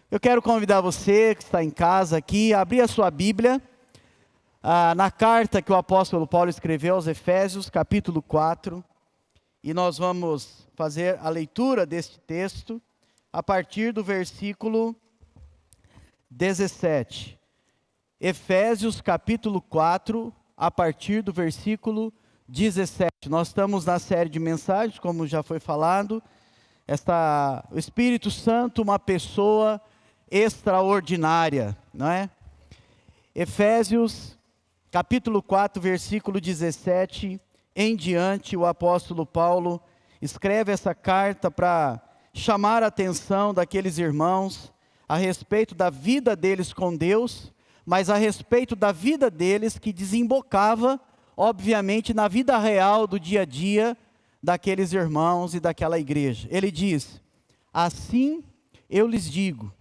Eu quero convidar você que está em casa aqui a abrir a sua Bíblia na carta que o apóstolo Paulo escreveu aos Efésios, capítulo 4, e nós vamos fazer a leitura deste texto a partir do versículo 17. Efésios, capítulo 4, a partir do versículo 17. Nós estamos na série de mensagens, como já foi falado, o Espírito Santo, uma pessoa extraordinária, não é? Efésios, capítulo 4, versículo 17 em diante, o apóstolo Paulo escreve essa carta para chamar a atenção daqueles irmãos a respeito da vida deles com Deus, mas a respeito da vida deles que desembocava, obviamente, na vida real do dia a dia daqueles irmãos e daquela igreja. Ele diz: assim eu lhes digo,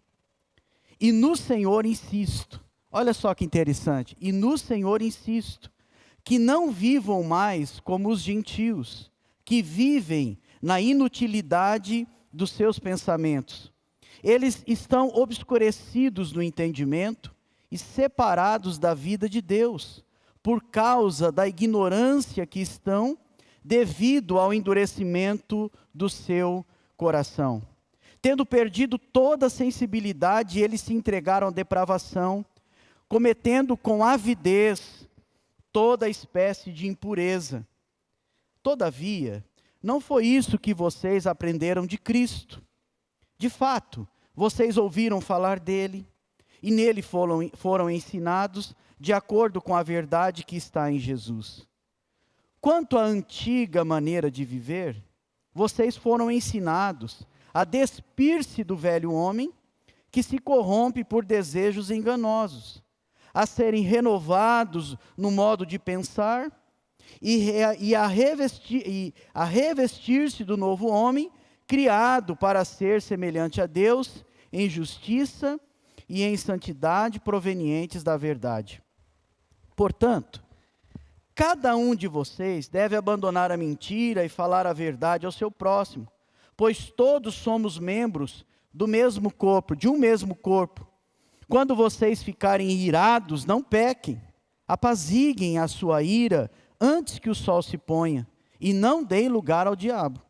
e no Senhor insisto. Olha só que interessante. E no Senhor insisto, que não vivam mais como os gentios, que vivem na inutilidade dos seus pensamentos. Eles estão obscurecidos no entendimento e separados da vida de Deus, por causa da ignorância que estão, devido ao endurecimento do seu coração. Tendo perdido toda a sensibilidade, eles se entregaram à depravação, cometendo com avidez toda espécie de impureza. Todavia, não foi isso que vocês aprenderam de Cristo. De fato, vocês ouviram falar dele, e nele foram ensinados de acordo com a verdade que está em Jesus. Quanto à antiga maneira de viver, vocês foram ensinados a despir-se do velho homem, que se corrompe por desejos enganosos, a serem renovados no modo de pensar, e a revestir-se do novo homem, criado para ser semelhante a Deus, em justiça e em santidade provenientes da verdade. Portanto, cada um de vocês deve abandonar a mentira e falar a verdade ao seu próximo, pois todos somos membros do mesmo corpo, de um mesmo corpo. Quando vocês ficarem irados, não pequem, apaziguem a sua ira antes que o sol se ponha, e não deem lugar ao diabo.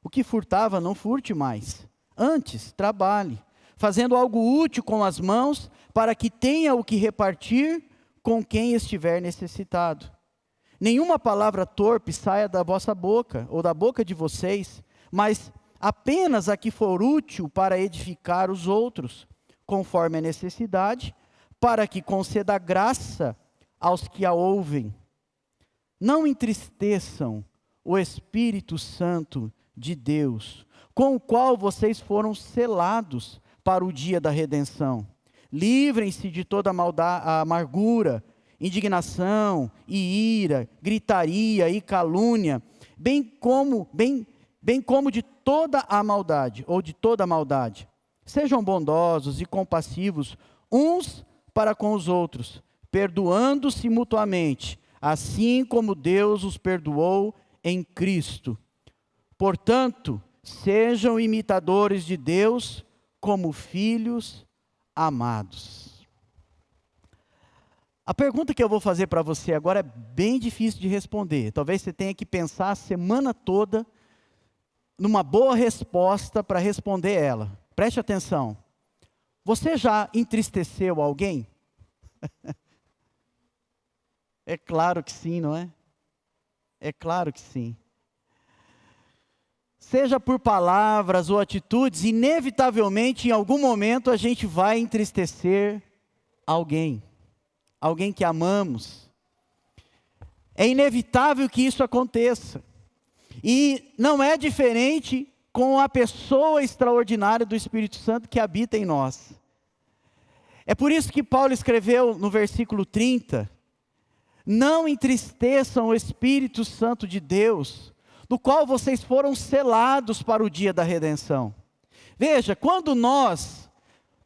O que furtava, não furte mais, antes trabalhe, fazendo algo útil com as mãos, para que tenha o que repartir com quem estiver necessitado. Nenhuma palavra torpe saia da vossa boca, ou da boca de vocês, mas apenas a que for útil para edificar os outros, conforme a necessidade, para que conceda graça aos que a ouvem. Não entristeçam o Espírito Santo de Deus, com o qual vocês foram selados para o dia da redenção. Livrem-se de toda a amargura, indignação e ira, gritaria e calúnia, bem como de toda a maldade, ou de toda a maldade. Sejam bondosos e compassivos uns para com os outros, perdoando-se mutuamente, assim como Deus os perdoou em Cristo. Portanto, sejam imitadores de Deus como filhos amados. A pergunta que eu vou fazer para você agora é bem difícil de responder. Talvez você tenha que pensar a semana toda numa boa resposta para responder ela. Preste atenção. Você já entristeceu alguém? É claro que sim, não é? É claro que sim. Seja por palavras ou atitudes, inevitavelmente em algum momento a gente vai entristecer alguém que amamos. É inevitável que isso aconteça. E não é diferente com a pessoa extraordinária do Espírito Santo que habita em nós. É por isso que Paulo escreveu no versículo 30, não entristeçam o Espírito Santo de Deus, do qual vocês foram selados para o dia da redenção. Veja, quando nós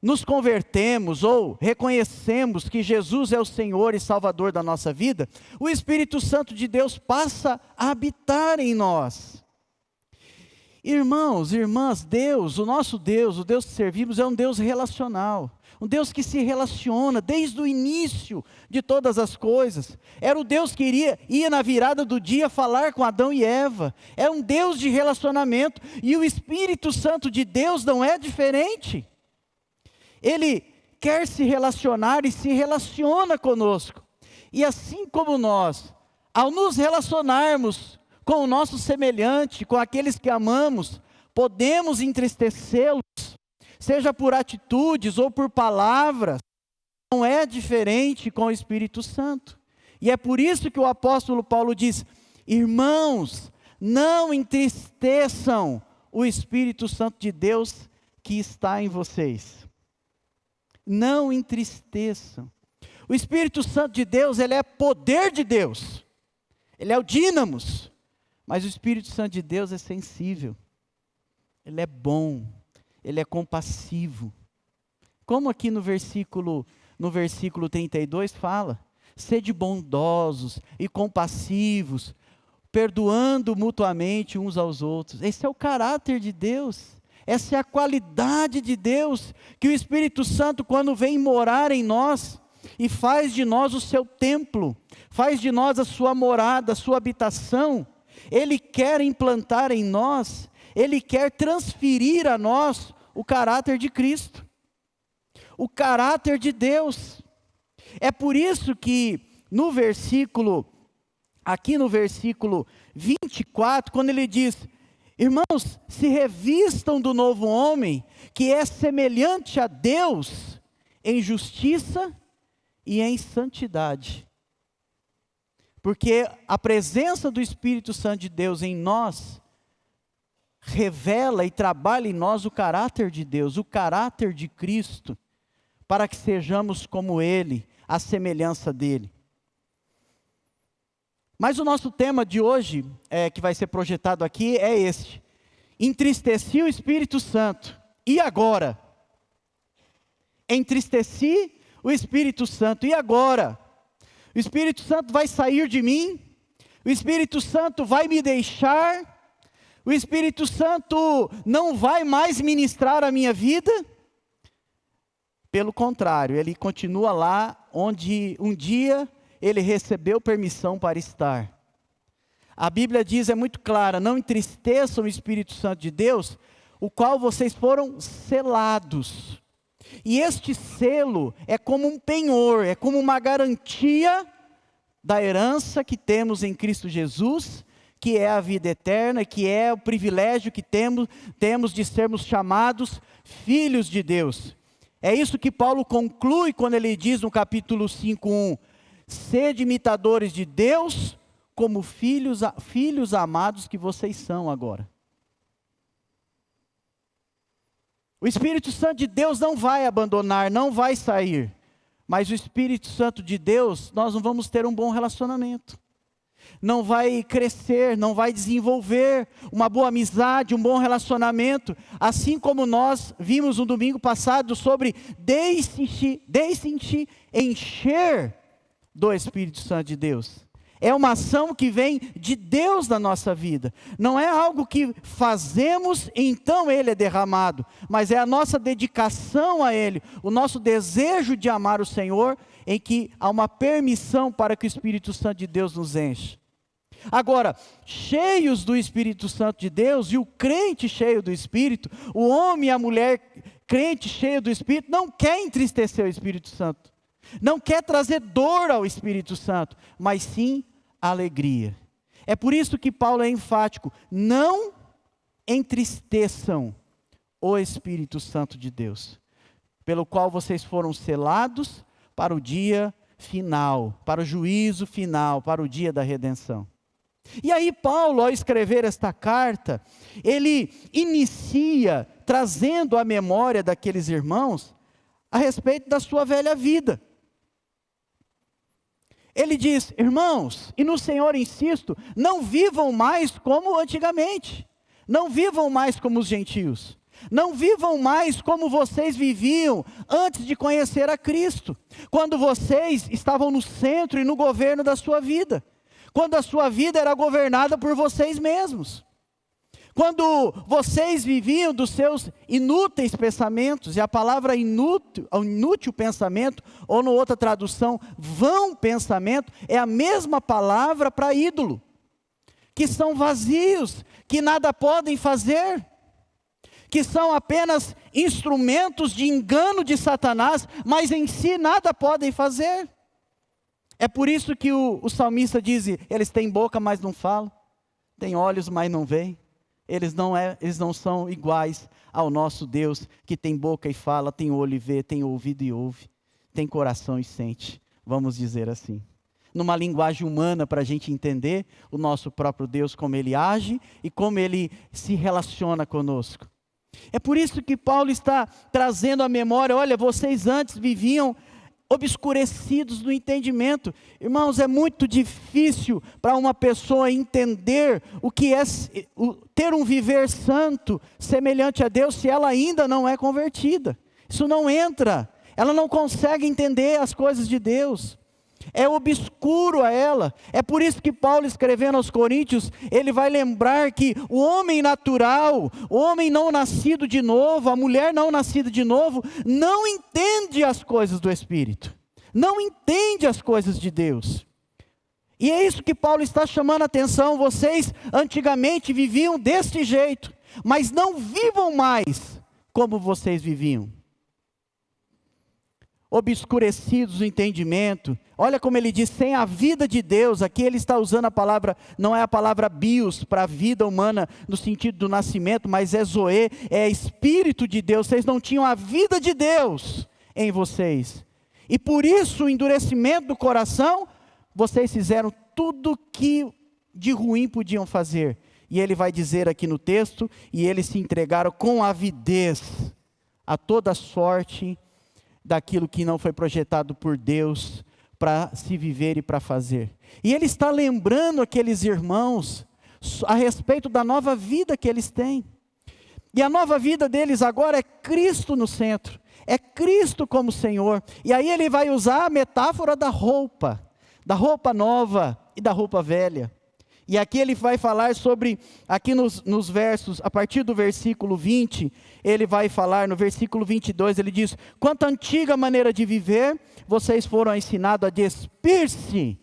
nos convertemos ou reconhecemos que Jesus é o Senhor e Salvador da nossa vida, o Espírito Santo de Deus passa a habitar em nós. Irmãos, irmãs, Deus, o nosso Deus, o Deus que servimos é um Deus relacional. Um Deus que se relaciona desde o início de todas as coisas. Era o Deus que ia na virada do dia falar com Adão e Eva. É um Deus de relacionamento. E o Espírito Santo de Deus não é diferente. Ele quer se relacionar e se relaciona conosco. E assim como nós, ao nos relacionarmos com o nosso semelhante, com aqueles que amamos, podemos entristecê-los, seja por atitudes ou por palavras, não é diferente com o Espírito Santo. E é por isso que o apóstolo Paulo diz: irmãos, não entristeçam o Espírito Santo de Deus que está em vocês. Não entristeçam. O Espírito Santo de Deus, ele é poder de Deus. Ele é o dínamos. Mas o Espírito Santo de Deus é sensível. Ele é bom. Ele é compassivo. Como aqui no versículo 32 fala: sede bondosos e compassivos, perdoando mutuamente uns aos outros. Esse é o caráter de Deus. Essa é a qualidade de Deus, que o Espírito Santo, quando vem morar em nós, e faz de nós o seu templo, faz de nós a sua morada, a sua habitação, Ele quer implantar em nós, Ele quer transferir a nós o caráter de Cristo, o caráter de Deus. É por isso que aqui no versículo 24, quando ele diz: irmãos, se revistam do novo homem, que é semelhante a Deus, em justiça e em santidade. Porque a presença do Espírito Santo de Deus em nós, revela e trabalha em nós o caráter de Deus, o caráter de Cristo, para que sejamos como Ele, a semelhança dEle. Mas o nosso tema de hoje, que vai ser projetado aqui, é este: entristeci o Espírito Santo, e agora? Entristeci o Espírito Santo, e agora? O Espírito Santo vai sair de mim? O Espírito Santo vai me deixar? O Espírito Santo não vai mais ministrar a minha vida? Pelo contrário, ele continua lá onde um dia ele recebeu permissão para estar. A Bíblia diz, é muito clara: não entristeçam o Espírito Santo de Deus, o qual vocês foram selados. E este selo é como um penhor, é como uma garantia da herança que temos em Cristo Jesus, que é a vida eterna, que é o privilégio que temos de sermos chamados filhos de Deus. É isso que Paulo conclui quando ele diz no capítulo 5:1: sede imitadores de Deus, como filhos amados que vocês são agora. O Espírito Santo de Deus não vai abandonar, não vai sair. Mas o Espírito Santo de Deus, nós não vamos ter um bom relacionamento. Não vai crescer, não vai desenvolver uma boa amizade, um bom relacionamento. Assim como nós vimos no domingo passado sobre deixe-se encher do Espírito Santo de Deus. É uma ação que vem de Deus na nossa vida. Não é algo que fazemos e então Ele é derramado. Mas é a nossa dedicação a Ele, o nosso desejo de amar o Senhor, em que há uma permissão para que o Espírito Santo de Deus nos enche. Agora, cheios do Espírito Santo de Deus, e o crente cheio do Espírito, o homem e a mulher crente cheio do Espírito, não quer entristecer o Espírito Santo. Não quer trazer dor ao Espírito Santo, mas sim alegria. É por isso que Paulo é enfático: não entristeçam o Espírito Santo de Deus, pelo qual vocês foram selados para o dia final, para o juízo final, para o dia da redenção. E aí Paulo, ao escrever esta carta, ele inicia trazendo à memória daqueles irmãos a respeito da sua velha vida. Ele diz: irmãos, e no Senhor insisto, não vivam mais como antigamente. Não vivam mais como os gentios. Não vivam mais como vocês viviam antes de conhecer a Cristo. Quando vocês estavam no centro e no governo da sua vida. Quando a sua vida era governada por vocês mesmos. Quando vocês viviam dos seus inúteis pensamentos, e a palavra inútil pensamento, ou na outra tradução, vão pensamento, é a mesma palavra para ídolo, que são vazios, que nada podem fazer, que são apenas instrumentos de engano de Satanás, mas em si nada podem fazer. É por isso que o salmista diz, eles têm boca, mas não falam, têm olhos, mas não veem. Eles não são iguais ao nosso Deus, que tem boca e fala, tem olho e vê, tem ouvido e ouve, tem coração e sente, vamos dizer assim. Numa linguagem humana, para a gente entender o nosso próprio Deus, como Ele age e como Ele se relaciona conosco. É por isso que Paulo está trazendo à memória, olha, vocês antes viviam obscurecidos no entendimento. Irmãos, é muito difícil para uma pessoa entender o que é ter um viver santo, semelhante a Deus, se ela ainda não é convertida. Isso não entra, ela não consegue entender as coisas de Deus. É obscuro a ela. É por isso que Paulo, escrevendo aos Coríntios, ele vai lembrar que o homem natural, o homem não nascido de novo, a mulher não nascida de novo, não entende as coisas do Espírito, não entende as coisas de Deus. E é isso que Paulo está chamando a atenção. Vocês antigamente viviam deste jeito, mas não vivam mais como vocês viviam. Obscurecidos o entendimento. Olha como ele diz, sem a vida de Deus. Aqui ele está usando a palavra, não é a palavra bios, para a vida humana, no sentido do nascimento, mas é zoe, é Espírito de Deus. Vocês não tinham a vida de Deus em vocês, e por isso o endurecimento do coração, vocês fizeram tudo que de ruim podiam fazer. E ele vai dizer aqui no texto, e eles se entregaram com avidez a toda sorte daquilo que não foi projetado por Deus para se viver e para fazer. E ele está lembrando aqueles irmãos a respeito da nova vida que eles têm. E a nova vida deles agora é Cristo no centro, é Cristo como Senhor. E aí ele vai usar a metáfora da roupa nova e da roupa velha. E aqui ele vai falar sobre, aqui nos versos, a partir do versículo 20, ele vai falar no versículo 22, ele diz, quanto à antiga maneira de viver, vocês foram ensinados a despir-se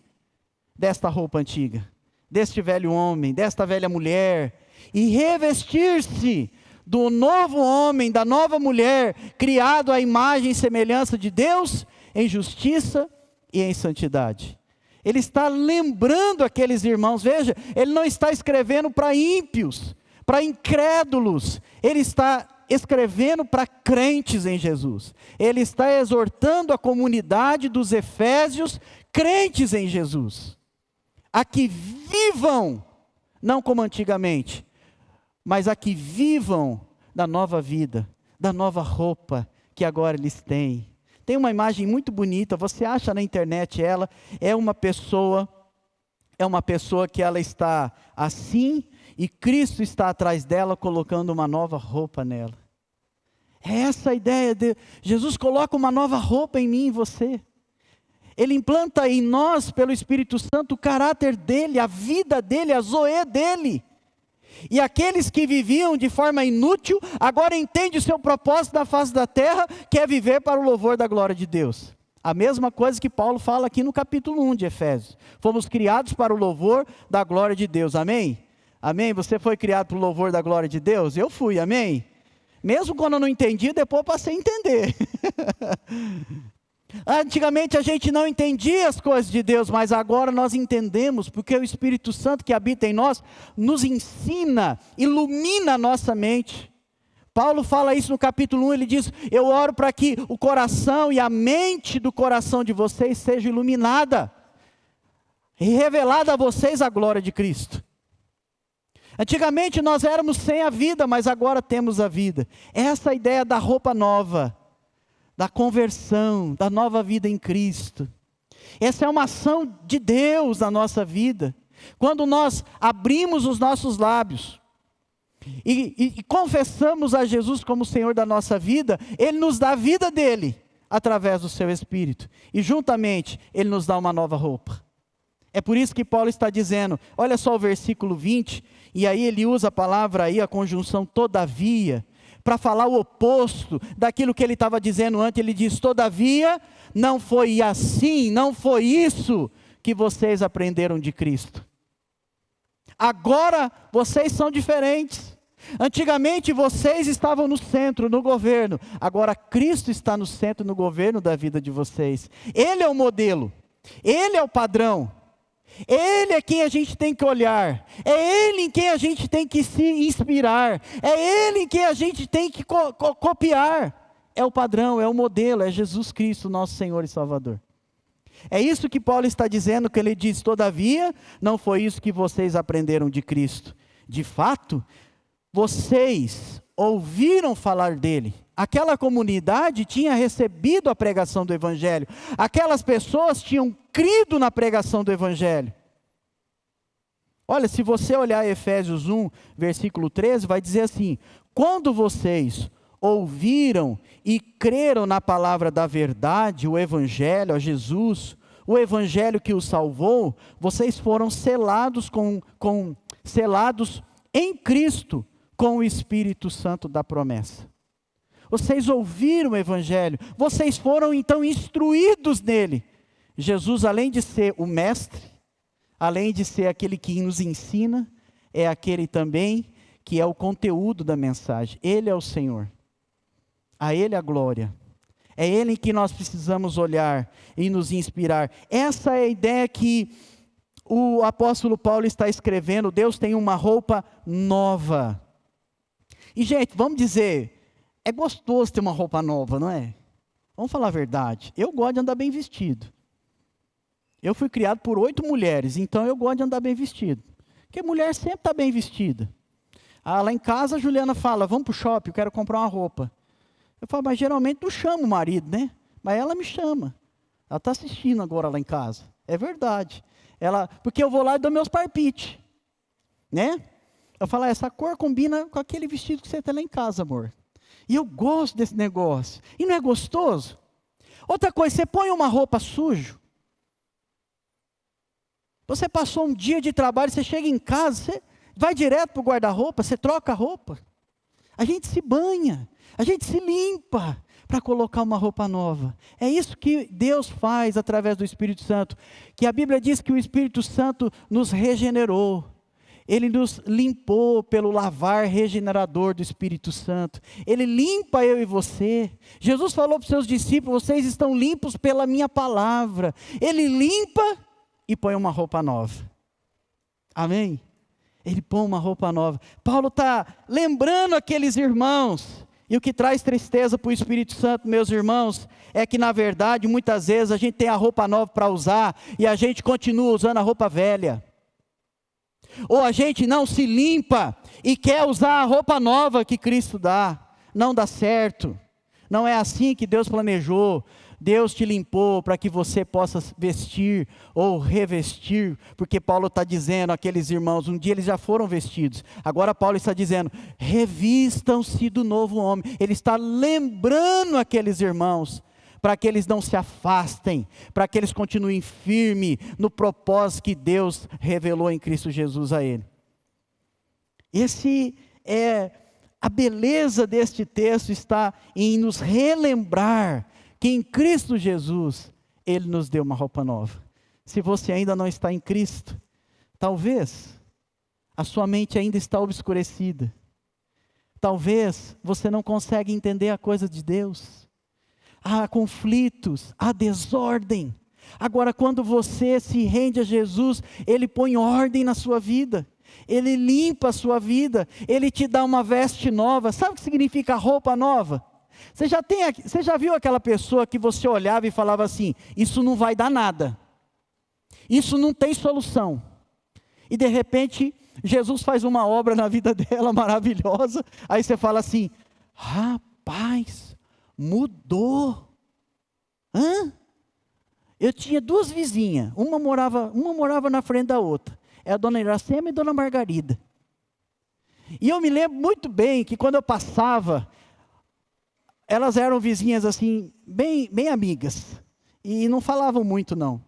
desta roupa antiga, deste velho homem, desta velha mulher, e revestir-se do novo homem, da nova mulher, criado à imagem e semelhança de Deus, em justiça e em santidade. Ele está lembrando aqueles irmãos, veja, ele não está escrevendo para ímpios, para incrédulos, ele está escrevendo para crentes em Jesus. Ele está exortando a comunidade dos Efésios, crentes em Jesus, a que vivam, não como antigamente, mas a que vivam da nova vida, da nova roupa que agora eles têm. Tem uma imagem muito bonita, você acha na internet ela, é uma pessoa que ela está assim, e Cristo está atrás dela, colocando uma nova roupa nela. É essa a ideia de Jesus coloca uma nova roupa em mim e em você. Ele implanta em nós, pelo Espírito Santo, o caráter dele, a vida dele, a zoe dele. E aqueles que viviam de forma inútil, agora entendem o seu propósito na face da terra, que é viver para o louvor da glória de Deus. A mesma coisa que Paulo fala aqui no capítulo 1 de Efésios. Fomos criados para o louvor da glória de Deus, amém? Amém? Você foi criado para o louvor da glória de Deus? Eu fui, amém? Mesmo quando eu não entendi, depois eu passei a entender. Antigamente a gente não entendia as coisas de Deus, mas agora nós entendemos, porque o Espírito Santo que habita em nós, nos ensina, ilumina a nossa mente. Paulo fala isso no capítulo 1, ele diz, eu oro para que o coração e a mente do coração de vocês seja iluminada, e revelada a vocês a glória de Cristo. Antigamente nós éramos sem a vida, mas agora temos a vida. Essa é a ideia da roupa nova, da conversão, da nova vida em Cristo. Essa é uma ação de Deus na nossa vida. Quando nós abrimos os nossos lábios e confessamos a Jesus como Senhor da nossa vida, Ele nos dá a vida dEle, através do seu Espírito. E juntamente, Ele nos dá uma nova roupa. É por isso que Paulo está dizendo, olha só o versículo 20, e aí ele usa a palavra aí, a conjunção todavia, para falar o oposto daquilo que ele estava dizendo antes. Ele diz, todavia, não foi assim, não foi isso que vocês aprenderam de Cristo. Agora vocês são diferentes. Antigamente vocês estavam no centro, no governo. Agora Cristo está no centro, no governo da vida de vocês. Ele é o modelo, Ele é o padrão. Ele é quem a gente tem que olhar, é Ele em quem a gente tem que se inspirar, é Ele em quem a gente tem que copiar. É o padrão, é o modelo, é Jesus Cristo, nosso Senhor e Salvador. É isso que Paulo está dizendo, que ele diz, todavia, não foi isso que vocês aprenderam de Cristo. De fato, vocês ouviram falar dele. Aquela comunidade tinha recebido a pregação do Evangelho. Aquelas pessoas tinham crido na pregação do Evangelho. Olha, se você olhar Efésios 1, versículo 13, vai dizer assim, quando vocês ouviram e creram na palavra da verdade, o Evangelho, a Jesus, o Evangelho que os salvou, vocês foram selados selados em Cristo com o Espírito Santo da promessa. Vocês ouviram o Evangelho, vocês foram então instruídos nele. Jesus, além de ser o mestre, além de ser aquele que nos ensina, é aquele também que é o conteúdo da mensagem. Ele é o Senhor, a Ele a glória, é Ele em que nós precisamos olhar e nos inspirar. Essa é a ideia que o apóstolo Paulo está escrevendo. Deus tem uma roupa nova. E gente, vamos dizer, é gostoso ter uma roupa nova, não é? Vamos falar a verdade. Eu gosto de andar bem vestido. Eu fui criado por 8 mulheres, então eu gosto de andar bem vestido. Porque mulher sempre está bem vestida. Lá em casa a Juliana fala, vamos para o shopping, eu quero comprar uma roupa. Eu falo, mas geralmente não chamo o marido, né? Mas ela me chama. Ela está assistindo agora lá em casa. É verdade. Porque eu vou lá e dou meus palpites. Né? Eu falo, essa cor combina com aquele vestido que você tem lá em casa, amor. E eu gosto desse negócio. E não é gostoso? Outra coisa, você põe uma roupa suja. Você passou um dia de trabalho, você chega em casa, você vai direto para o guarda-roupa, você troca a roupa. A gente se banha, a gente se limpa para colocar uma roupa nova. É isso que Deus faz através do Espírito Santo. Que a Bíblia diz que o Espírito Santo nos regenerou. Ele nos limpou pelo lavar regenerador do Espírito Santo. Ele limpa eu e você. Jesus falou para os seus discípulos, vocês estão limpos pela minha palavra. Ele limpa e põe uma roupa nova. Amém? Ele põe uma roupa nova. Paulo está lembrando aqueles irmãos. E o que traz tristeza para o Espírito Santo, meus irmãos, é que na verdade, muitas vezes a gente tem a roupa nova para usar e a gente continua usando a roupa velha. Ou a gente não se limpa e quer usar a roupa nova que Cristo dá. Não dá certo. Não é assim que Deus planejou. Deus te limpou para que você possa vestir ou revestir. Porque Paulo está dizendo, aqueles irmãos, um dia eles já foram vestidos. Agora Paulo está dizendo, revistam-se do novo homem. Ele está lembrando aqueles irmãos, para que eles não se afastem, para que eles continuem firmes no propósito que Deus revelou em Cristo Jesus a ele. A beleza deste texto está em nos relembrar que em Cristo Jesus, Ele nos deu uma roupa nova. Se você ainda não está em Cristo, talvez a sua mente ainda está obscurecida. Talvez você não consegue entender a coisa de Deus. Há conflitos, há desordem. Agora, quando você se rende a Jesus, Ele põe ordem na sua vida. Ele limpa a sua vida. Ele te dá uma veste nova. Sabe o que significa roupa nova? Você já viu aquela pessoa que você olhava e falava assim, isso não vai dar nada. Isso não tem solução. E de repente, Jesus faz uma obra na vida dela maravilhosa. Aí você fala assim, rapaz, mudou. Eu tinha 2 vizinhas, uma morava na frente da outra, é a dona Iracema e a dona Margarida. E eu me lembro muito bem que quando eu passava, elas eram vizinhas assim, bem amigas, e não falavam muito não.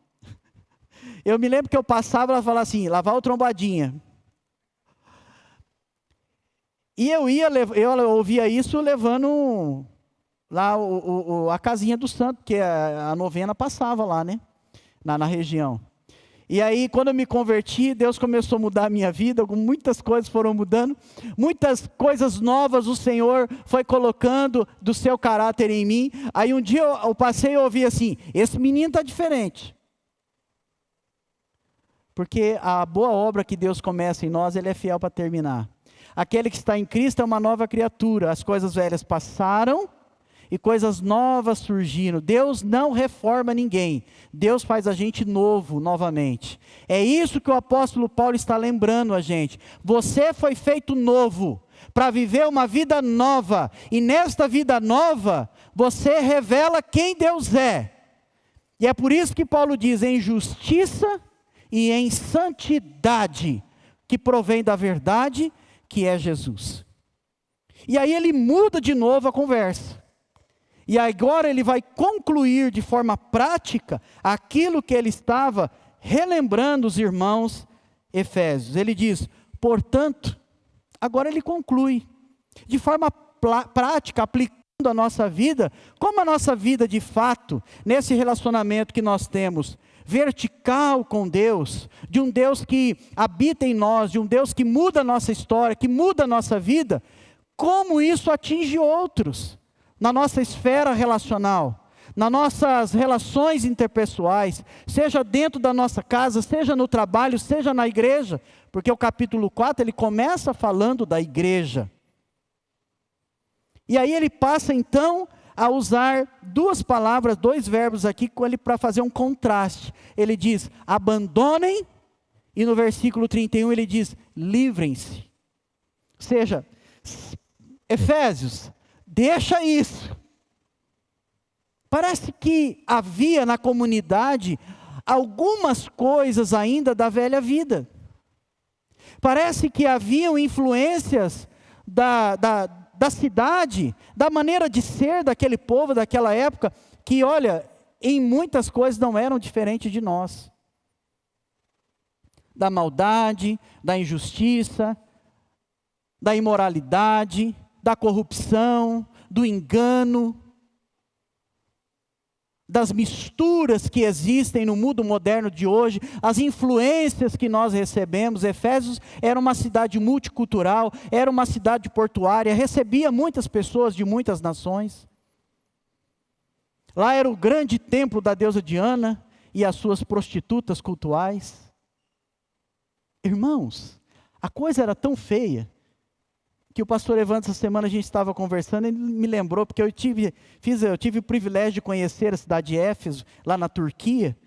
Eu me lembro que eu passava, ela falava assim, lavar o trombadinha. E eu ouvia isso levando lá a casinha do santo, porque a novena passava lá, né? Na região. E aí, quando eu me converti, Deus começou a mudar a minha vida, muitas coisas foram mudando, muitas coisas novas o Senhor foi colocando do seu caráter em mim. Aí um dia eu passei e ouvi assim, esse menino está diferente. Porque a boa obra que Deus começa em nós, Ele é fiel para terminar. Aquele que está em Cristo é uma nova criatura, as coisas velhas passaram e coisas novas surgiram. Deus não reforma ninguém, Deus faz a gente novo novamente. É isso que o apóstolo Paulo está lembrando a gente. Você foi feito novo, para viver uma vida nova, e nesta vida nova, você revela quem Deus é. E é por isso que Paulo diz, em justiça e em santidade, que provém da verdade, que é Jesus. E aí ele muda de novo a conversa. E agora ele vai concluir de forma prática aquilo que ele estava relembrando os irmãos efésios. Ele diz, portanto, agora ele conclui, de forma prática, aplicando a nossa vida, como a nossa vida de fato, nesse relacionamento que nós temos, vertical com Deus, de um Deus que habita em nós, de um Deus que muda a nossa história, que muda a nossa vida, como isso atinge outros, na nossa esfera relacional, nas nossas relações interpessoais, seja dentro da nossa casa, seja no trabalho, seja na igreja, porque o capítulo 4 ele começa falando da igreja. E aí ele passa então a usar duas palavras, dois verbos aqui para fazer um contraste. Ele diz, abandonem, e no versículo 31 ele diz, livrem-se. Ou seja, Efésios, deixa isso. Parece que havia na comunidade algumas coisas ainda da velha vida. Parece que haviam influências da cidade, da maneira de ser daquele povo, daquela época, que olha, em muitas coisas não eram diferentes de nós. Da maldade, da injustiça, da imoralidade, da corrupção, do engano, das misturas que existem no mundo moderno de hoje, as influências que nós recebemos. Efésios era uma cidade multicultural, era uma cidade portuária, recebia muitas pessoas de muitas nações. Lá era o grande templo da deusa Diana e as suas prostitutas cultuais. Irmãos, a coisa era tão feia, que o pastor Evandro, essa semana a gente estava conversando, ele me lembrou, porque eu tive o privilégio de conhecer a cidade de Éfeso, lá na Turquia,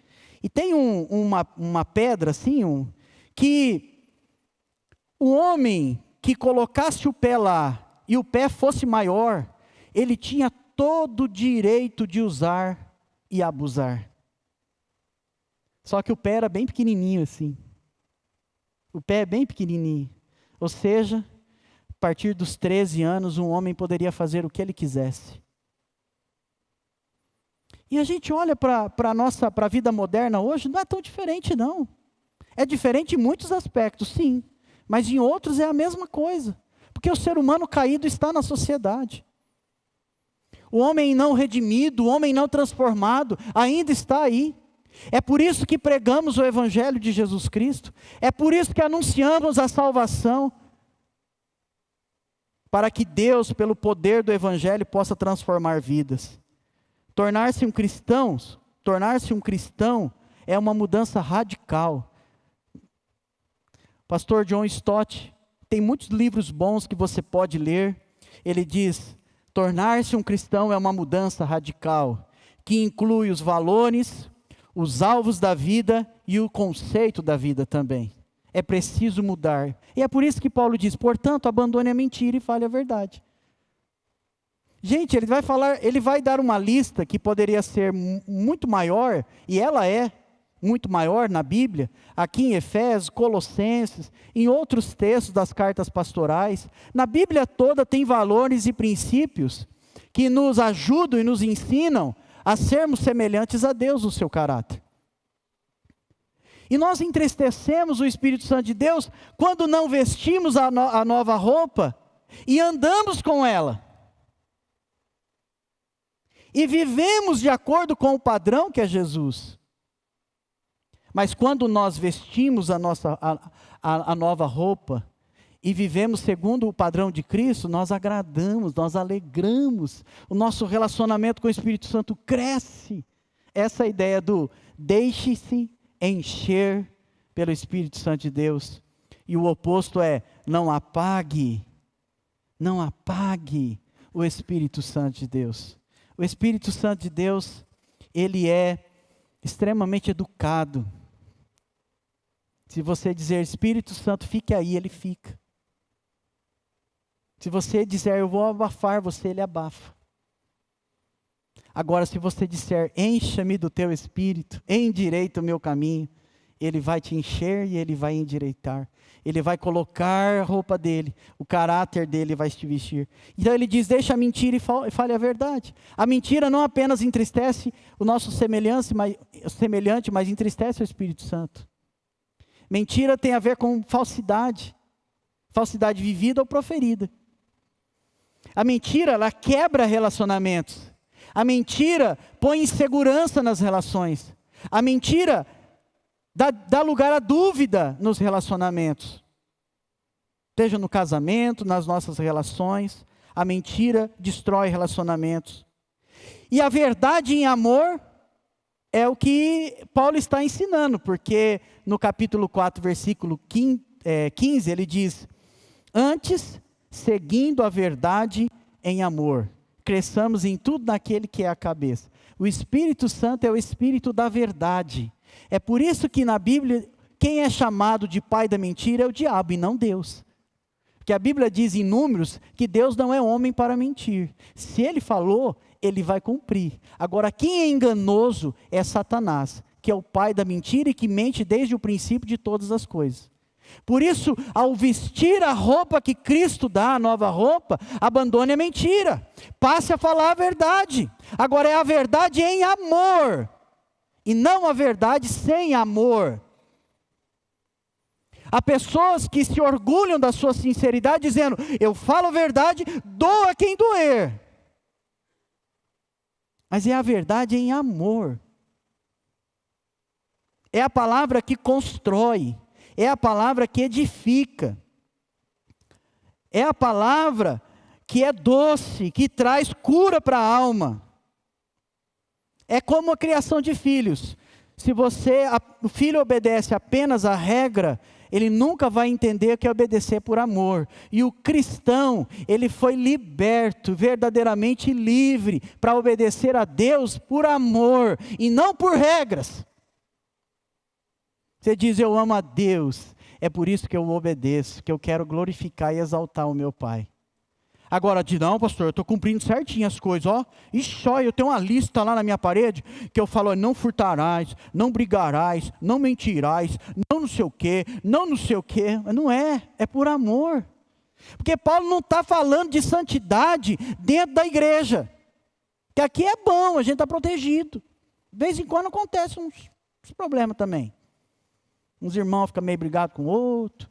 e tem uma pedra assim, que o homem que colocasse o pé lá, e o pé fosse maior, ele tinha todo o direito de usar e abusar. Só que o pé era bem pequenininho assim, o pé é bem pequenininho, ou seja, a partir dos 13 anos, um homem poderia fazer o que ele quisesse. E a gente olha para a vida moderna hoje, não é tão diferente não. É diferente em muitos aspectos, sim. Mas em outros é a mesma coisa. Porque o ser humano caído está na sociedade. O homem não redimido, o homem não transformado, ainda está aí. É por isso que pregamos o Evangelho de Jesus Cristo. É por isso que anunciamos a salvação. Para que Deus, pelo poder do Evangelho, possa transformar vidas. Tornar-se um cristão é uma mudança radical. Pastor John Stott tem muitos livros bons que você pode ler. Ele diz, tornar-se um cristão é uma mudança radical, que inclui os valores, os alvos da vida e o conceito da vida também. É preciso mudar. E é por isso que Paulo diz, portanto, abandone a mentira e fale a verdade. Gente, ele vai dar uma lista que poderia ser muito maior, e ela é muito maior na Bíblia, aqui em Efésios, Colossenses, em outros textos das cartas pastorais. Na Bíblia toda tem valores e princípios que nos ajudam e nos ensinam a sermos semelhantes a Deus no seu caráter. E nós entristecemos o Espírito Santo de Deus quando não vestimos a nova roupa e andamos com ela. E vivemos de acordo com o padrão que é Jesus. Mas quando nós vestimos a nova roupa e vivemos segundo o padrão de Cristo, nós agradamos, nós alegramos, o nosso relacionamento com o Espírito Santo cresce. Essa ideia do deixe-se encher pelo Espírito Santo de Deus. E o oposto é, não apague o Espírito Santo de Deus. O Espírito Santo de Deus, ele é extremamente educado. Se você dizer, Espírito Santo, fique aí, ele fica. Se você disser, eu vou abafar você, ele abafa. Agora, se você disser, encha-me do teu Espírito, endireita o meu caminho, ele vai te encher e ele vai endireitar. Ele vai colocar a roupa dele, o caráter dele vai te vestir. Então ele diz, deixa a mentira e fale a verdade. A mentira não apenas entristece o nosso semelhante, mas entristece o Espírito Santo. Mentira tem a ver com falsidade. Falsidade vivida ou proferida. A mentira, ela quebra relacionamentos. A mentira põe insegurança nas relações. A mentira dá lugar à dúvida nos relacionamentos. Seja no casamento, nas nossas relações. A mentira destrói relacionamentos. E a verdade em amor é o que Paulo está ensinando, porque no capítulo 4, versículo 15, ele diz, antes, seguindo a verdade em amor, cresçamos em tudo naquele que é a cabeça. O Espírito Santo é o Espírito da verdade. É por isso que na Bíblia, quem é chamado de pai da mentira é o diabo e não Deus. Porque a Bíblia diz em Números que Deus não é homem para mentir. Se ele falou, ele vai cumprir. Agora, quem é enganoso é Satanás, que é o pai da mentira e que mente desde o princípio de todas as coisas. Por isso, ao vestir a roupa que Cristo dá, a nova roupa, abandone a mentira. Passe a falar a verdade. Agora é a verdade em amor, e não a verdade sem amor. Há pessoas que se orgulham da sua sinceridade, dizendo, eu falo a verdade, doa quem doer. Mas é a verdade em amor. É a palavra que constrói. É a palavra que edifica. É a palavra que é doce, que traz cura para a alma. É como a criação de filhos. Se o filho obedece apenas à regra, ele nunca vai entender que é obedecer por amor. E o cristão, ele foi liberto, verdadeiramente livre, para obedecer a Deus por amor, e não por regras. Você diz, eu amo a Deus, é por isso que eu obedeço, que eu quero glorificar e exaltar o meu Pai. Agora, diz, não pastor, eu estou cumprindo certinho as coisas, ó. Ixi, ó, eu tenho uma lista lá na minha parede, que eu falo, não furtarás, não brigarás, não mentirás, não sei o quê, não sei o quê. Não é por amor. Porque Paulo não está falando de santidade dentro da igreja. Que aqui é bom, a gente está protegido. De vez em quando acontece uns problemas também. Uns irmãos ficam meio brigados com o outro.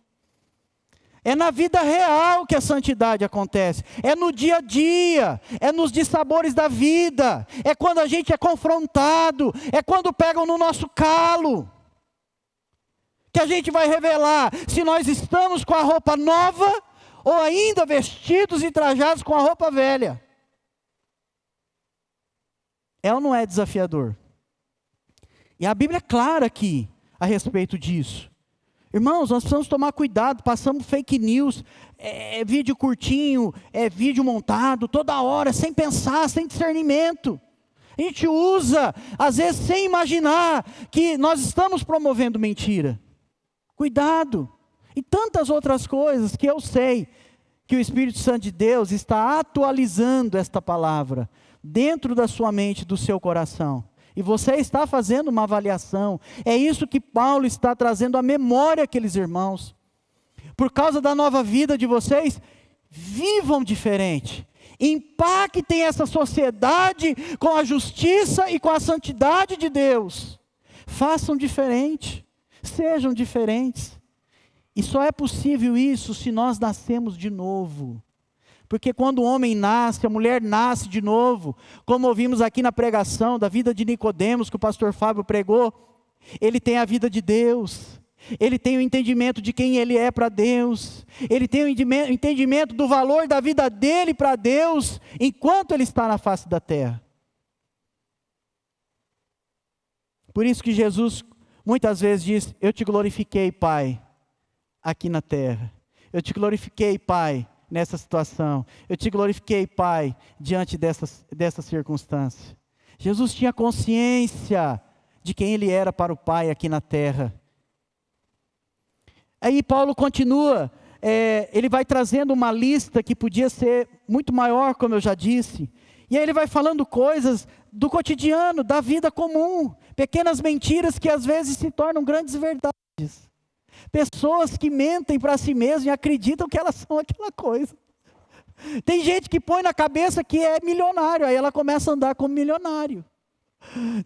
É na vida real que a santidade acontece. É no dia a dia. É nos dissabores da vida. É quando a gente é confrontado. É quando pegam no nosso calo. Que a gente vai revelar se nós estamos com a roupa nova ou ainda vestidos e trajados com a roupa velha. É ou não é desafiador? E a Bíblia é clara aqui a respeito disso. Irmãos, nós precisamos tomar cuidado, passamos fake news, vídeo curtinho, vídeo montado, toda hora, sem pensar, sem discernimento. A gente usa, às vezes sem imaginar, que nós estamos promovendo mentira. Cuidado. E tantas outras coisas que eu sei que o Espírito Santo de Deus está atualizando esta palavra dentro da sua mente, do seu coração. E você está fazendo uma avaliação. É isso que Paulo está trazendo à memória àqueles irmãos. Por causa da nova vida de vocês, vivam diferente. Impactem essa sociedade com a justiça e com a santidade de Deus. Façam diferente. sejam diferentes. E só é possível isso se nós nascemos de novo. Porque quando o homem nasce, a mulher nasce de novo, como ouvimos aqui na pregação da vida de Nicodemos, que o pastor Fábio pregou, ele tem a vida de Deus, ele tem o entendimento de quem ele é para Deus, ele tem o entendimento do valor da vida dele para Deus, enquanto ele está na face da terra. Por isso que Jesus muitas vezes diz: eu te glorifiquei, Pai, aqui na terra. Eu te glorifiquei, Pai, nessa situação. Eu te glorifiquei, Pai, diante dessa circunstância. Jesus tinha consciência de quem ele era para o Pai aqui na terra. Aí Paulo continua, ele vai trazendo uma lista que podia ser muito maior, como eu já disse. E aí ele vai falando coisas do cotidiano, da vida comum, pequenas mentiras que às vezes se tornam grandes verdades. Pessoas que mentem para si mesmas e acreditam que elas são aquela coisa. Tem gente que põe na cabeça que é milionário, aí ela começa a andar como milionário.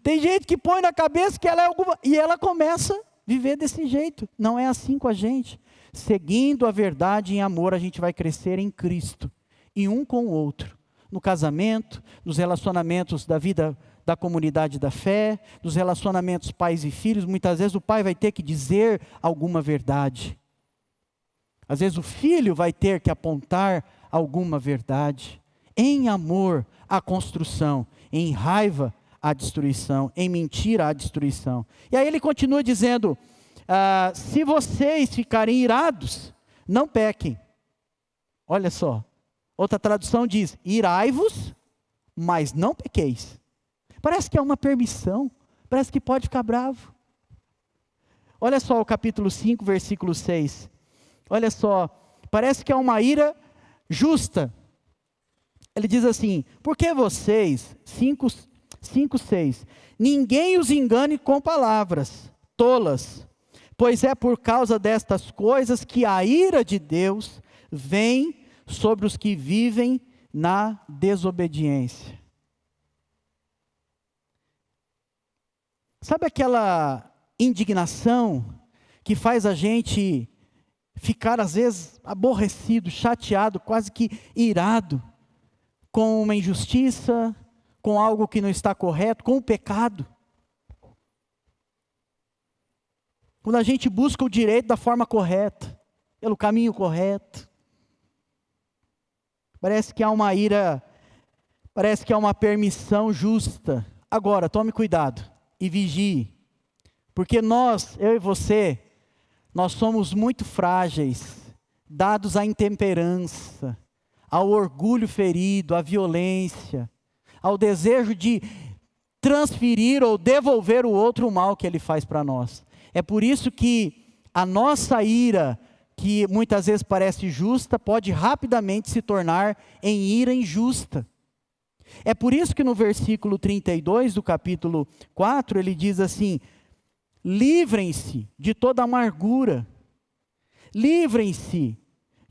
Tem gente que põe na cabeça que ela é alguma, e ela começa a viver desse jeito. Não é assim com a gente. Seguindo a verdade em amor, a gente vai crescer em Cristo, e um com o outro. No casamento, nos relacionamentos da vida da comunidade da fé, dos relacionamentos pais e filhos, muitas vezes o pai vai ter que dizer alguma verdade. Às vezes o filho vai ter que apontar alguma verdade. Em amor, a construção. Em raiva, a destruição. Em mentira, a destruição. E aí ele continua dizendo, se vocês ficarem irados, não pequem. Olha só. Outra tradução diz, irai-vos, mas não pequeis. Parece que é uma permissão, parece que pode ficar bravo. Olha só o capítulo 5, versículo 6. Olha só, parece que é uma ira justa. Ele diz assim, porque vocês, 5:6, ninguém os engane com palavras tolas, pois é por causa destas coisas que a ira de Deus vem sobre os que vivem na desobediência. Sabe aquela indignação que faz a gente ficar às vezes aborrecido, chateado, quase que irado com uma injustiça, com algo que não está correto, com o pecado? Quando a gente busca o direito da forma correta, pelo caminho correto, parece que há uma ira, parece que há uma permissão justa. Agora, tome cuidado e vigie, porque nós, eu e você, nós somos muito frágeis, dados à intemperança, ao orgulho ferido, à violência, ao desejo de transferir ou devolver o outro o mal que ele faz para nós. É por isso que a nossa ira, que muitas vezes parece justa, pode rapidamente se tornar em ira injusta. É por isso que no versículo 32 do capítulo 4, ele diz assim, livrem-se de toda amargura, livrem-se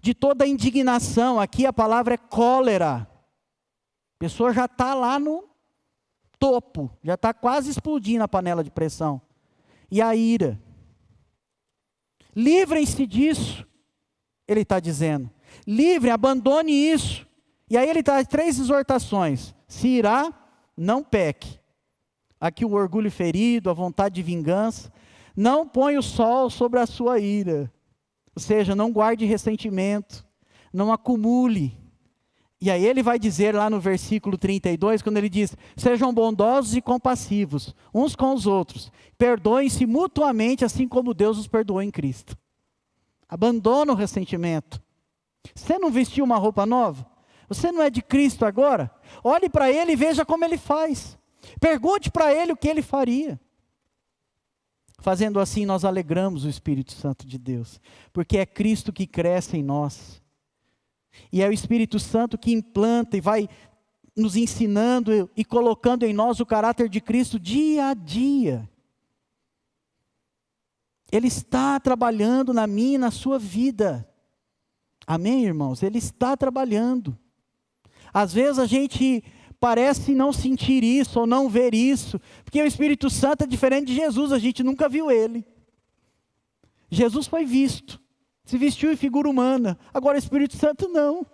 de toda indignação. Aqui a palavra é cólera. A pessoa já está lá no topo, já está quase explodindo a panela de pressão. E a ira. Livrem-se disso, ele está dizendo. Livrem, abandone isso. E aí ele traz 3 exortações. Se irá, não peque. Aqui o orgulho ferido, a vontade de vingança. Não põe o sol sobre a sua ira. Ou seja, não guarde ressentimento. Não acumule. E aí ele vai dizer lá no versículo 32, quando ele diz, sejam bondosos e compassivos, uns com os outros. Perdoem-se mutuamente, assim como Deus os perdoou em Cristo. Abandona o ressentimento. Você não vestiu uma roupa nova? Você não é de Cristo agora? Olhe para Ele e veja como Ele faz. Pergunte para Ele o que Ele faria. Fazendo assim, nós alegramos o Espírito Santo de Deus, porque é Cristo que cresce em nós. E é o Espírito Santo que implanta e vai nos ensinando e colocando em nós o caráter de Cristo dia a dia. Ele está trabalhando na minha e na sua vida. Amém, irmãos? Ele está trabalhando. Às vezes a gente parece não sentir isso ou não ver isso, porque o Espírito Santo é diferente de Jesus, a gente nunca viu Ele. Jesus foi visto, se vestiu em figura humana, agora o Espírito Santo não.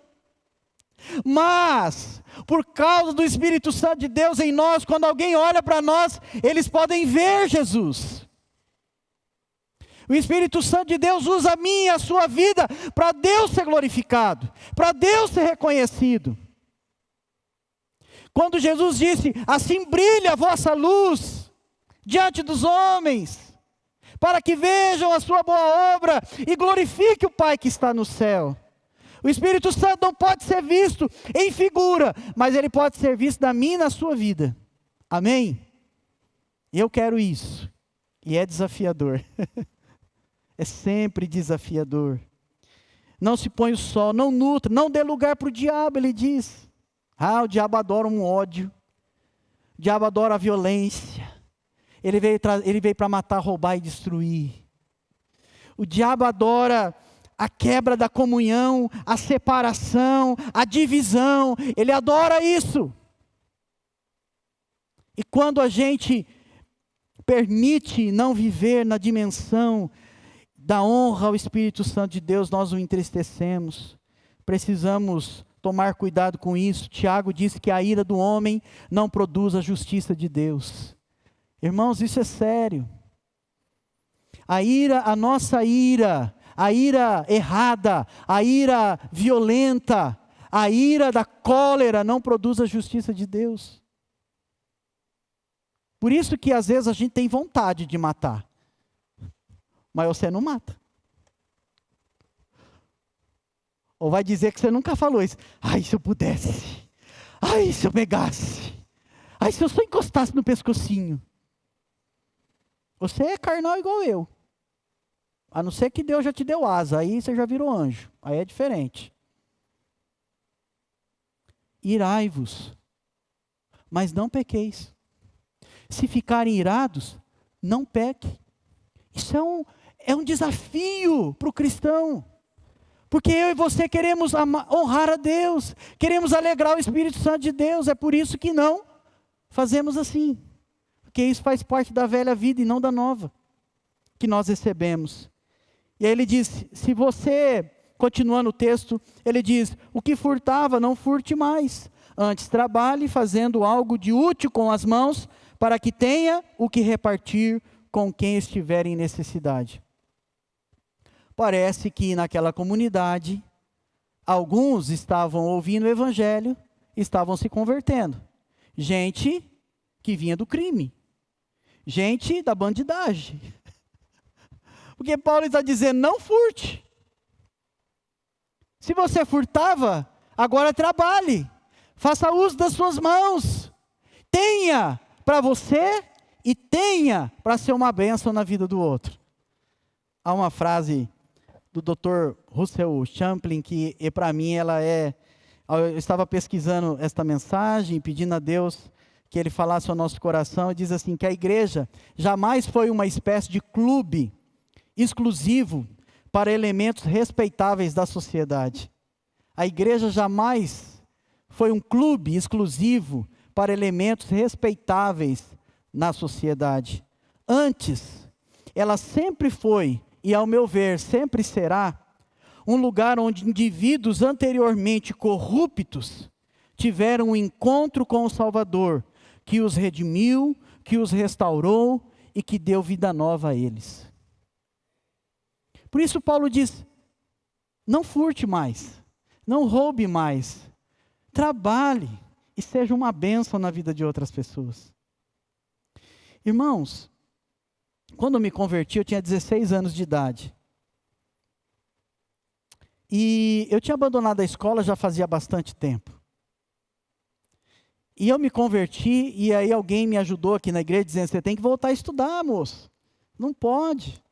Mas, por causa do Espírito Santo de Deus em nós, quando alguém olha para nós, eles podem ver Jesus. O Espírito Santo de Deus usa a minha e a sua vida para Deus ser glorificado, para Deus ser reconhecido. Quando Jesus disse, assim brilha a vossa luz diante dos homens, para que vejam a sua boa obra e glorifique o Pai que está no céu. O Espírito Santo não pode ser visto em figura, mas ele pode ser visto na minha e na sua vida. Amém? E eu quero isso. E é desafiador. É sempre desafiador. Não se põe o sol, não nutra, não dê lugar para o diabo, ele diz. O diabo adora um ódio. O diabo adora a violência. Ele veio para matar, roubar e destruir. O diabo adora a quebra da comunhão, a separação, a divisão. Ele adora isso. E quando a gente permite não viver na dimensão da honra ao Espírito Santo de Deus, nós o entristecemos. Precisamos tomar cuidado com isso. Tiago disse que a ira do homem não produz a justiça de Deus. Irmãos, isso é sério. A nossa ira, a ira errada, a ira violenta, a ira da cólera não produz a justiça de Deus. Por isso que às vezes a gente tem vontade de matar, mas você não mata. Ou vai dizer que você nunca falou isso. Ai, se eu pudesse. Ai, se eu pegasse. Ai, se eu só encostasse no pescocinho. Você é carnal igual eu. A não ser que Deus já te deu asa. Aí você já virou anjo. Aí é diferente. Irai-vos, mas não pequeis. Se ficarem irados, não pequem. Isso é um desafio para o cristão. Porque eu e você queremos honrar a Deus, queremos alegrar o Espírito Santo de Deus, é por isso que não fazemos assim. Porque isso faz parte da velha vida e não da nova, que nós recebemos. E aí ele diz, se você, continuando o texto, ele diz, o que furtava, não furte mais. Antes trabalhe fazendo algo de útil com as mãos, para que tenha o que repartir com quem estiver em necessidade. Parece que naquela comunidade, alguns estavam ouvindo o evangelho, estavam se convertendo. Gente que vinha do crime. Gente da bandidagem. Porque Paulo está dizendo, não furte. Se você furtava, agora trabalhe. Faça uso das suas mãos. Tenha para você e tenha para ser uma bênção na vida do outro. Há uma frase do Dr. Russell Champlin, que para mim ela é... Eu estava pesquisando esta mensagem, pedindo a Deus que Ele falasse ao nosso coração, e diz assim, que a igreja jamais foi uma espécie de clube exclusivo para elementos respeitáveis da sociedade. A igreja jamais foi um clube exclusivo para elementos respeitáveis na sociedade. Antes, ela sempre foi, e ao meu ver, sempre será, um lugar onde indivíduos anteriormente corruptos tiveram um encontro com o Salvador, que os redimiu, que os restaurou e que deu vida nova a eles. Por isso Paulo diz, não furte mais, não roube mais, trabalhe e seja uma bênção na vida de outras pessoas. Irmãos, quando eu me converti, eu tinha 16 anos de idade. E eu tinha abandonado a escola já fazia bastante tempo. E eu me converti, e aí alguém me ajudou aqui na igreja, dizendo, você tem que voltar a estudar, moço. Não pode.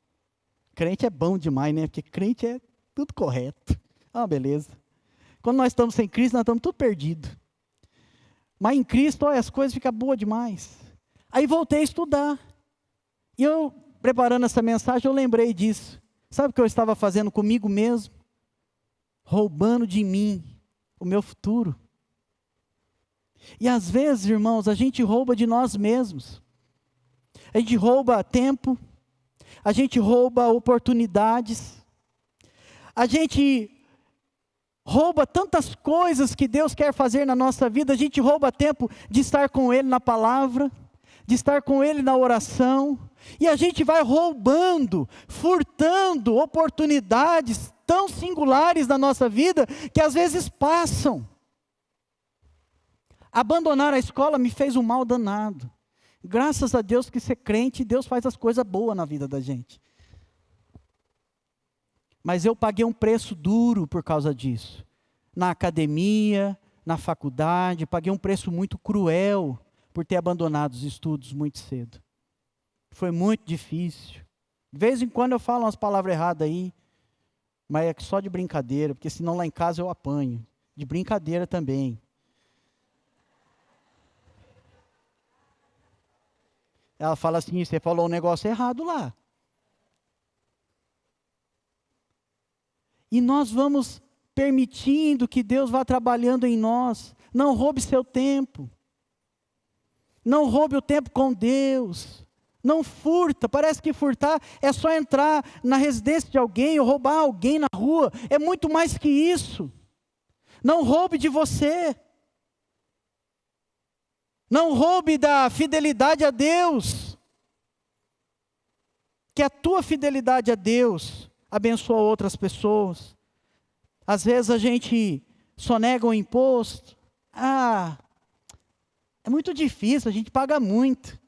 Crente é bom demais, né? Porque crente é tudo correto. Beleza. Quando nós estamos sem Cristo, nós estamos tudo perdidos. Mas em Cristo, olha, as coisas ficam boas demais. Aí voltei a estudar. E eu, preparando essa mensagem, eu lembrei disso. Sabe o que eu estava fazendo comigo mesmo? Roubando de mim o meu futuro. E às vezes, irmãos, a gente rouba de nós mesmos. A gente rouba tempo, a gente rouba oportunidades, a gente rouba tantas coisas que Deus quer fazer na nossa vida, a gente rouba tempo de estar com Ele na palavra, de estar com Ele na oração, e a gente vai roubando, furtando oportunidades tão singulares da nossa vida, que às vezes passam. Abandonar a escola me fez um mal danado. Graças a Deus que ser crente, Deus faz as coisas boas na vida da gente. Mas eu paguei um preço duro por causa disso. Na academia, na faculdade, paguei um preço muito cruel por ter abandonado os estudos muito cedo. Foi muito difícil. De vez em quando eu falo umas palavras erradas aí, mas é só de brincadeira, porque senão lá em casa eu apanho. De brincadeira também. Ela fala assim, você falou um negócio errado lá. E nós vamos permitindo que Deus vá trabalhando em nós. Não roube seu tempo. Não roube o tempo com Deus. Não furta. Parece que furtar é só entrar na residência de alguém ou roubar alguém na rua. É muito mais que isso. Não roube de você. Não roube da fidelidade a Deus. Que a tua fidelidade a Deus abençoa outras pessoas. Às vezes a gente sonega o imposto. É muito difícil, a gente paga muito.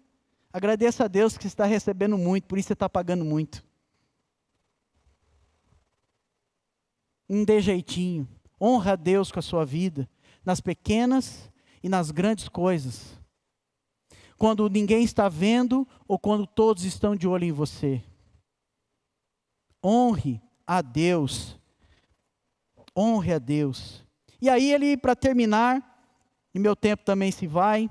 Agradeça a Deus que você está recebendo muito, por isso você está pagando muito. Não dê jeitinho. Honra a Deus com a sua vida, nas pequenas e nas grandes coisas. Quando ninguém está vendo ou quando todos estão de olho em você. Honre a Deus. Honre a Deus. E aí ele, para terminar, e meu tempo também se vai,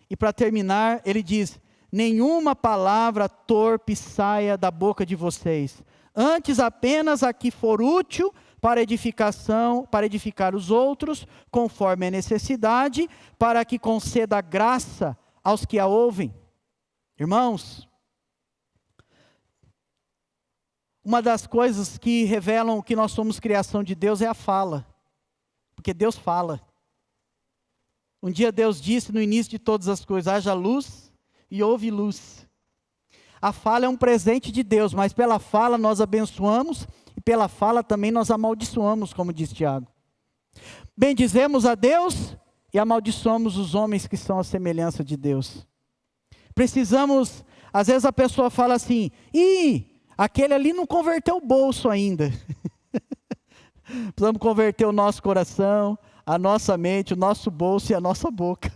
e para terminar, ele diz, nenhuma palavra torpe saia da boca de vocês, antes apenas a que for útil para edificação, para edificar os outros, conforme a necessidade, para que conceda graça aos que a ouvem. Irmãos, uma das coisas que revelam que nós somos criação de Deus é a fala. Porque Deus fala. Um dia Deus disse no início de todas as coisas, haja luz e houve luz. A fala é um presente de Deus, mas pela fala nós abençoamos e pela fala também nós amaldiçoamos, como diz Tiago. Bendizemos a Deus e amaldiçoamos os homens que são a semelhança de Deus. Precisamos, às vezes a pessoa fala assim, aquele ali não converteu o bolso ainda. Precisamos converter o nosso coração, a nossa mente, o nosso bolso e a nossa boca.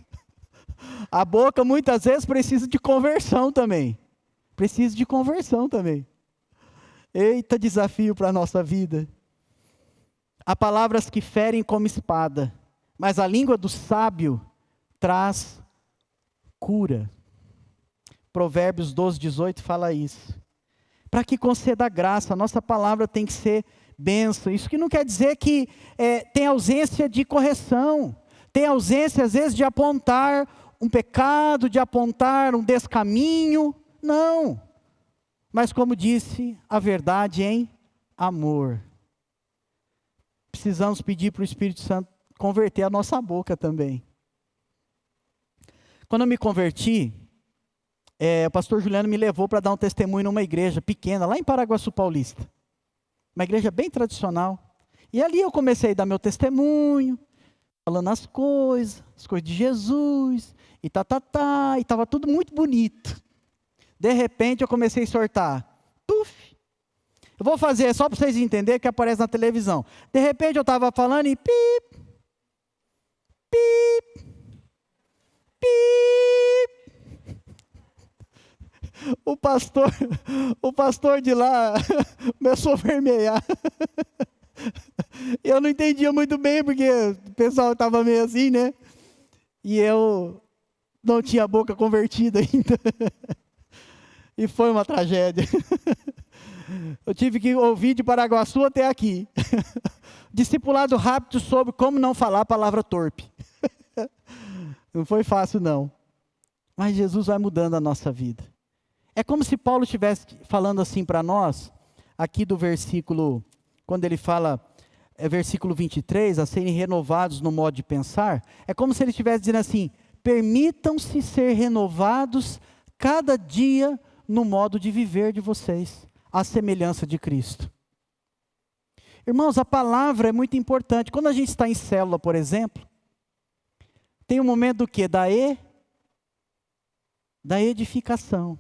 A boca muitas vezes precisa de conversão também. Precisa de conversão também. Eita desafio para a nossa vida. Há palavras que ferem como espada, mas a língua do sábio traz cura. Provérbios 12:18 fala isso. Para que conceda graça, a nossa palavra tem que ser bênção. Isso que não quer dizer que tem ausência de correção, tem ausência às vezes de apontar um pecado, de apontar um descaminho, não. Mas como disse, a verdade em amor. Precisamos pedir para o Espírito Santo converter a nossa boca também. Quando eu me converti, o pastor Juliano me levou para dar um testemunho numa igreja pequena, lá em Paraguaçu Paulista. Uma igreja bem tradicional. E ali eu comecei a dar meu testemunho, falando as coisas de Jesus, e e estava tudo muito bonito. De repente eu comecei a sortar. Puf! Eu vou fazer só para vocês entenderem que aparece na televisão. De repente eu estava falando e pip, pip, pip. O pastor de lá começou a vermelhar. Eu não entendia muito bem, porque o pessoal estava meio assim, né? E eu não tinha a boca convertida ainda. E foi uma tragédia. Eu tive que ouvir de Paraguaçu até aqui. Discipulado rápido sobre como não falar a palavra torpe. Não foi fácil, não. Mas Jesus vai mudando a nossa vida. É como se Paulo estivesse falando assim para nós, aqui do versículo, quando ele fala, versículo 23, a serem renovados no modo de pensar, é como se ele estivesse dizendo assim: permitam-se ser renovados cada dia no modo de viver de vocês, à semelhança de Cristo. Irmãos, a palavra é muito importante. Quando a gente está em célula, por exemplo, tem um momento do quê? Da edificação.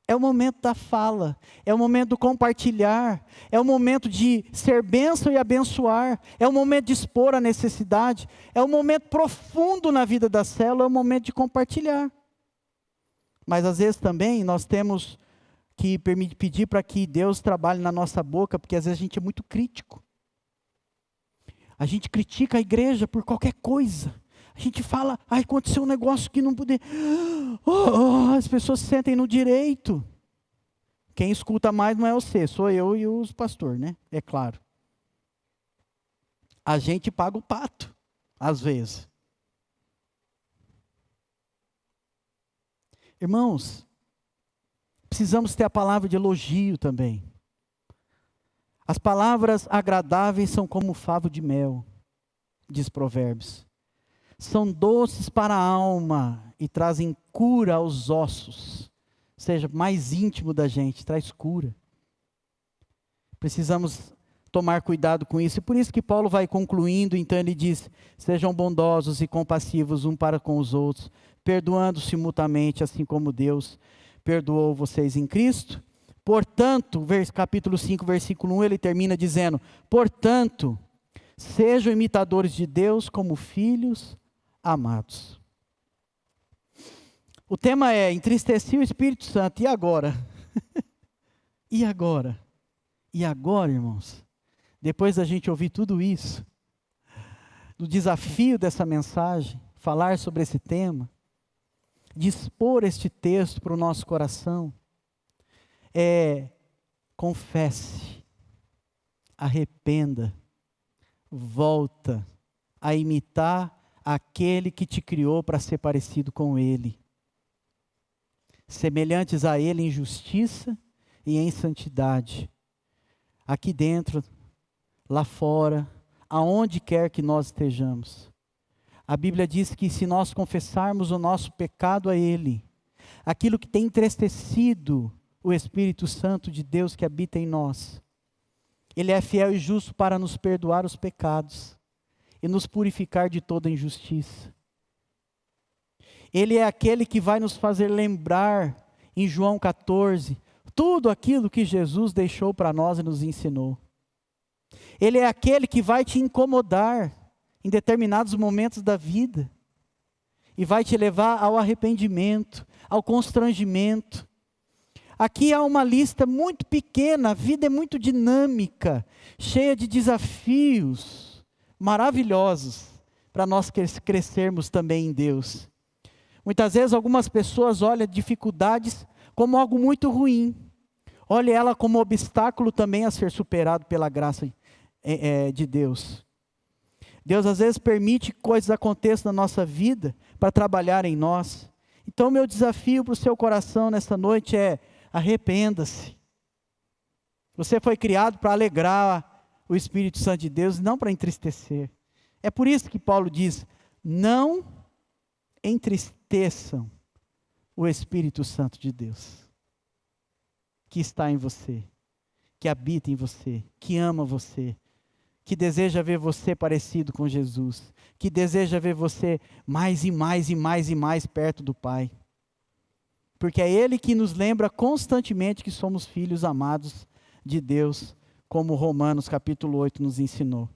É o momento da fala, é o momento do compartilhar, é o momento de ser bênção e abençoar, é o momento de expor a necessidade, é o momento profundo na vida da célula, é o momento de compartilhar. Mas às vezes também nós temos que pedir para que Deus trabalhe na nossa boca, porque às vezes a gente é muito crítico. A gente critica a igreja por qualquer coisa. A gente fala, aconteceu um negócio que não podia. As pessoas se sentem no direito. Quem escuta mais não é você, sou eu e os pastores, né? É claro. A gente paga o pato, às vezes. Irmãos, precisamos ter a palavra de elogio também. As palavras agradáveis são como favo de mel, diz Provérbios. São doces para a alma e trazem cura aos ossos. Ou seja, mais íntimo da gente, traz cura. Precisamos tomar cuidado com isso. E por isso que Paulo vai concluindo, então ele diz: sejam bondosos e compassivos um para com os outros, perdoando-se mutuamente, assim como Deus perdoou vocês em Cristo. Portanto, capítulo 5, versículo 1, ele termina dizendo: portanto, sejam imitadores de Deus como filhos amados. O tema é: entristeci o Espírito Santo, e agora? E agora? E agora, irmãos? Depois da gente ouvir tudo isso, do desafio dessa mensagem, falar sobre esse tema, de expor este texto para o nosso coração, confesse, arrependa, volta a imitar aquele que te criou para ser parecido com Ele. Semelhantes a Ele em justiça e em santidade. Aqui dentro, lá fora, aonde quer que nós estejamos. A Bíblia diz que se nós confessarmos o nosso pecado a Ele, aquilo que tem entristecido o Espírito Santo de Deus que habita em nós, Ele é fiel e justo para nos perdoar os pecados e nos purificar de toda injustiça. Ele é aquele que vai nos fazer lembrar, em João 14, tudo aquilo que Jesus deixou para nós e nos ensinou. Ele é aquele que vai te incomodar em determinados momentos da vida e vai te levar ao arrependimento, ao constrangimento. Aqui há uma lista muito pequena, a vida é muito dinâmica, cheia de desafios maravilhosos para nós crescermos também em Deus. Muitas vezes algumas pessoas olham dificuldades como algo muito ruim, olham ela como obstáculo também a ser superado pela graça de Deus. Deus às vezes permite que coisas aconteçam na nossa vida para trabalhar em nós. Então meu desafio para o seu coração nesta noite é: arrependa-se. Você foi criado para alegrar o Espírito Santo de Deus, não para entristecer. É por isso que Paulo diz: não entristeçam o Espírito Santo de Deus, que está em você, que habita em você, que ama você, que deseja ver você parecido com Jesus, que deseja ver você mais e mais e mais e mais perto do Pai. Porque é Ele que nos lembra constantemente que somos filhos amados de Deus, como Romanos capítulo 8 nos ensinou.